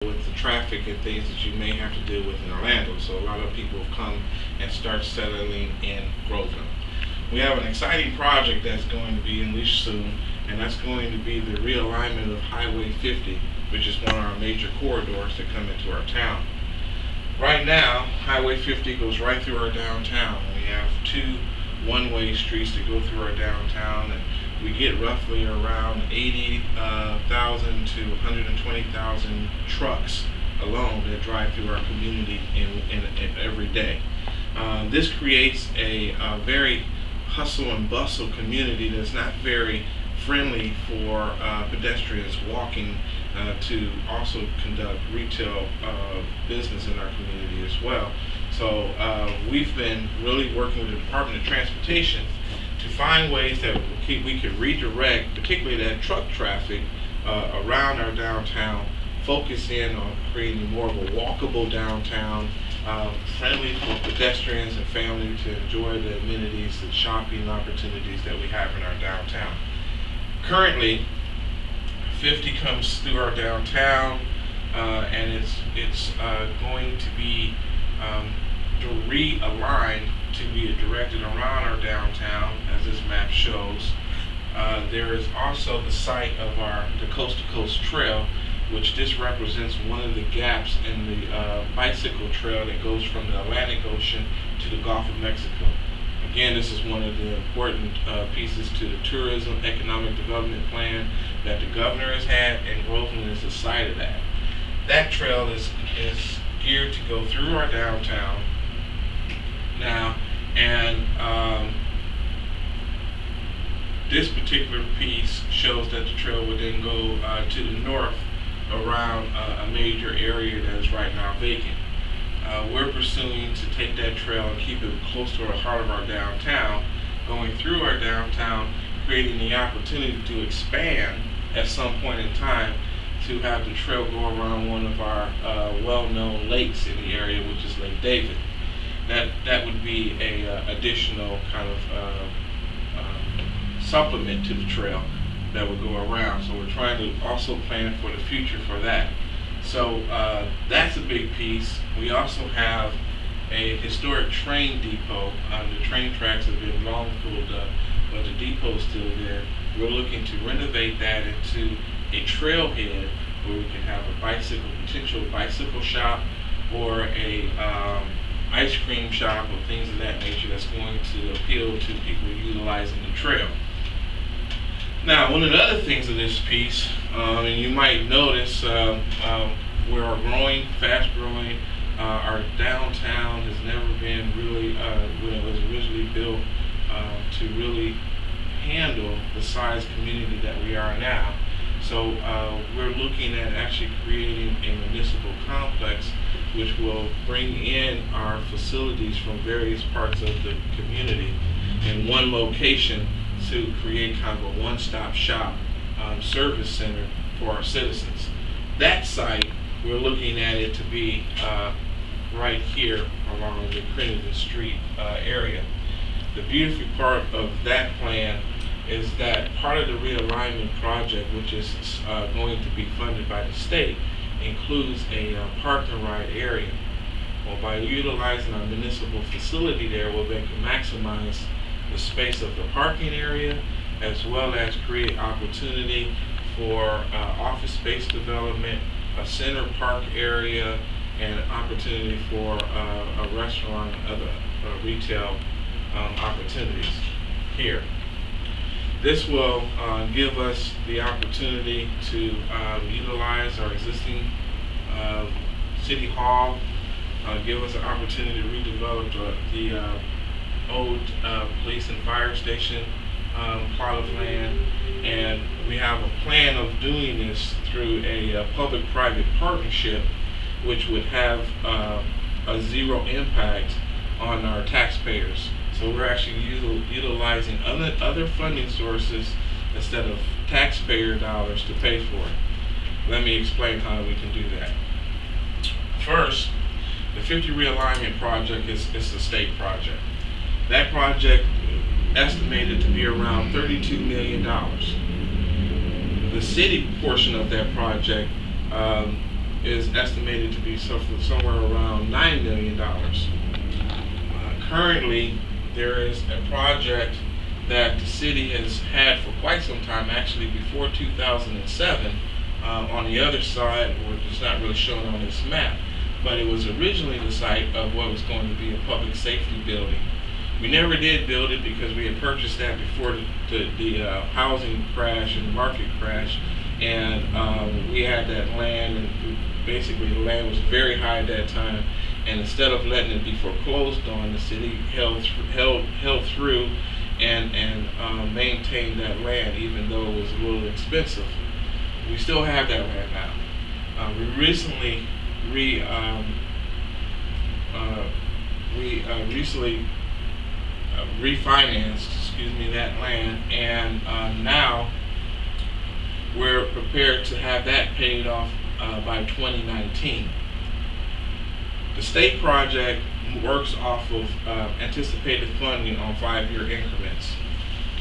with the traffic and things that you may have to deal with in Orlando. So a lot of people have come and start settling in Grovland. We have an exciting project that's going to be unleashed soon, and that's going to be the realignment of Highway 50, which is one of our major corridors that come into our town. Right now, Highway 50 goes right through our downtown. We have two one-way streets that go through our downtown, and we get roughly around 80,000 to 120,000 trucks alone that drive through our community in every day. This creates a very hustle and bustle community that's not very friendly for pedestrians walking to also conduct retail business in our community as well. So we've been really working with the Department of Transportation to find ways that we could redirect, particularly that truck traffic around our downtown, focus in on creating more of a walkable downtown, friendly for pedestrians and families to enjoy the amenities and shopping opportunities that we have in our downtown. Currently, 50 comes through our downtown, and it's going to be realigned to be directed around our downtown, as this map shows. There is also the site of the Coast to Coast Trail, which this represents one of the gaps in the bicycle trail that goes from the Atlantic Ocean to the Gulf of Mexico. Again, this is one of the important pieces to the tourism economic development plan that the governor has had, and Grovland is the site of that. That trail is geared to go through our downtown now, and this particular piece shows that the trail would then go to the north around a major area that is right now vacant. We're pursuing to take that trail and keep it close to the heart of our downtown, going through our downtown, creating the opportunity to expand at some point in time to have the trail go around one of our well-known lakes in the area, which is Lake David. That would be a additional kind of supplement to the trail that would go around. So we're trying to also plan for the future for that. So that's a big piece. We also have a historic train depot. The train tracks have been long pulled up, but the depot's still there. We're looking to renovate that into a trailhead where we can have a potential bicycle shop, or a ice cream shop, or things of that nature that's going to appeal to people utilizing the trail. Now, one of the other things of this piece, and you might notice, we are growing, fast growing. Our downtown has never been really, when it was originally built, to really handle the size community that we are now. So we're looking at actually creating a municipal complex which will bring in our facilities from various parts of the community in one location to create kind of a one-stop shop service center for our citizens. That site, we're looking at it to be right here along the Crittenden Street area. The beautiful part of that plan is that part of the realignment project, which is going to be funded by the state, includes a park and ride area. Well, by utilizing our municipal facility there, we'll be able to maximize the space of the parking area, as well as create opportunity for office space development, a center park area, and opportunity for a restaurant and other retail opportunities here. This will give us the opportunity to utilize our existing city hall, give us an opportunity to redevelop the old police and fire station plot of land, and we have a plan of doing this through a public-private partnership, which would have a zero impact on our taxpayers. So we're actually utilizing other funding sources instead of taxpayer dollars to pay for it. Let me explain how we can do that. First, the 50 realignment project is a state project. That project estimated to be around $32 million. The city portion of that project is estimated to be somewhere around $9 million. Currently, there is a project that the city has had for quite some time, actually before 2007, on the other side, which is not really shown on this map, but it was originally the site of what was going to be a public safety building. We never did build it because we had purchased that before the housing crash and market crash, and we had that land, and basically the land was very high at that time, and instead of letting it be foreclosed on, the city held through and maintained that land, even though it was a little expensive. We still have that land now. We recently refinanced, that land, and now we're prepared to have that paid off by 2019. The state project works off of anticipated funding on 5-year increments.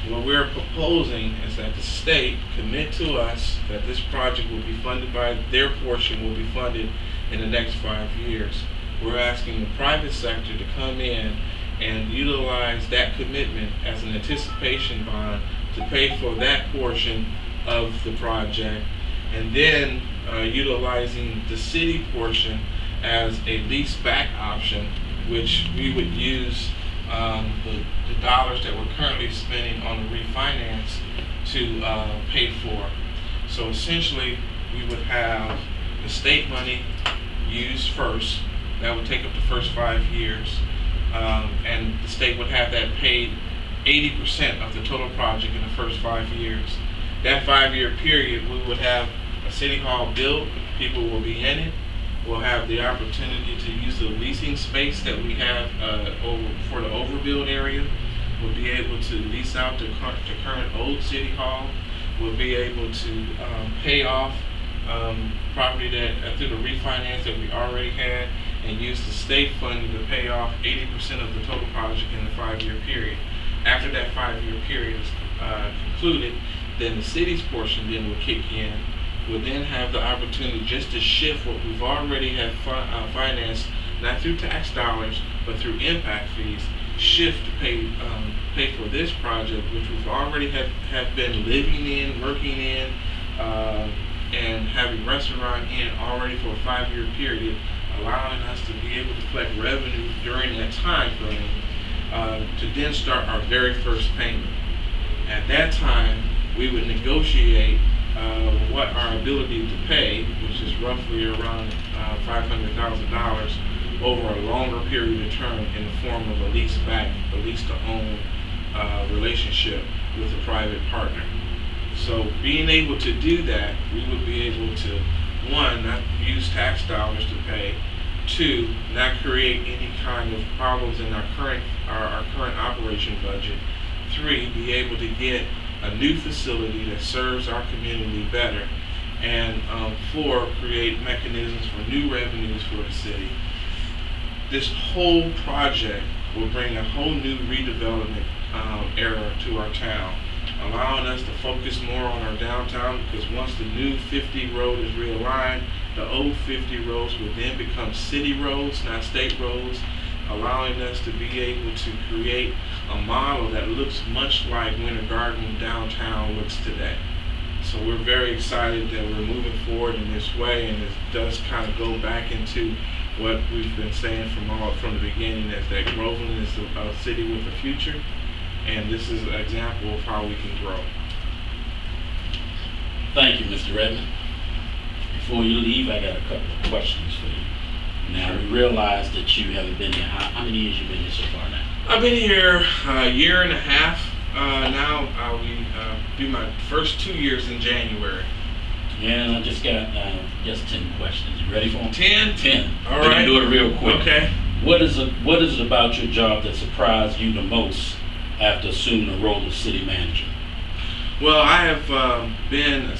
What we're proposing is that the state commit to us that this project will be funded by, their portion will be funded in the next 5 years. We're asking the private sector to come in and utilize that commitment as an anticipation bond to pay for that portion of the project, and then utilizing the city portion as a lease back option, which we would use the dollars that we're currently spending on the refinance to pay for. So essentially, we would have the state money used first. That would take up the first 5 years, and the state would have that paid 80% of the total project in the first 5 years. That 5-year period, we would have a city hall built, people will be in it. We'll have the opportunity to use the leasing space that we have for the overbuild area. We'll be able to lease out the current old city hall. We'll be able to pay off property that through the refinance that we already had, and use the state funding to pay off 80% of the total project in the 5-year period. After that 5-year period is concluded, then the city's portion then will kick in. We'll then have the opportunity just to shift what we've already have financed, not through tax dollars, but through impact fees, shift to pay for this project, which we've already have been living in, working in, and having restaurant in already for a 5-year period, allowing us to be able to collect revenue during that time frame to then start our very first payment. At that time, we would negotiate what our ability to pay, which is roughly around $500,000 over a longer period of term in the form of a lease-back, a lease-to-own relationship with a private partner. So being able to do that, we would be able to, 1, not use tax dollars to pay, 2, not create any kind of problems in our current operation budget, 3, be able to get a new facility that serves our community better, and 4, create mechanisms for new revenues for the city. This whole project will bring a whole new redevelopment era to our town, allowing us to focus more on our downtown, because once the new 50 road is realigned, the old 50 roads will then become city roads, not state roads, allowing us to be able to create a model that looks much like Winter Garden downtown looks today. So we're very excited that we're moving forward in this way, and it does kind of go back into what we've been saying from the beginning, that Grovland is a city with a future, and this is an example of how we can grow. Thank you, Mr. Redmond. Before you leave, I got a couple of questions for you. Now, we realize that you haven't been here. How many years you been here so far now? I've been here a year and a half. Now we do my first 2 years in January. Yeah, and I just got just 10 questions. You ready for them? 10? 10. All right. right. Do it real quick. Okay. What is it about your job that surprised you the most after assuming the role of city manager? Well, I have been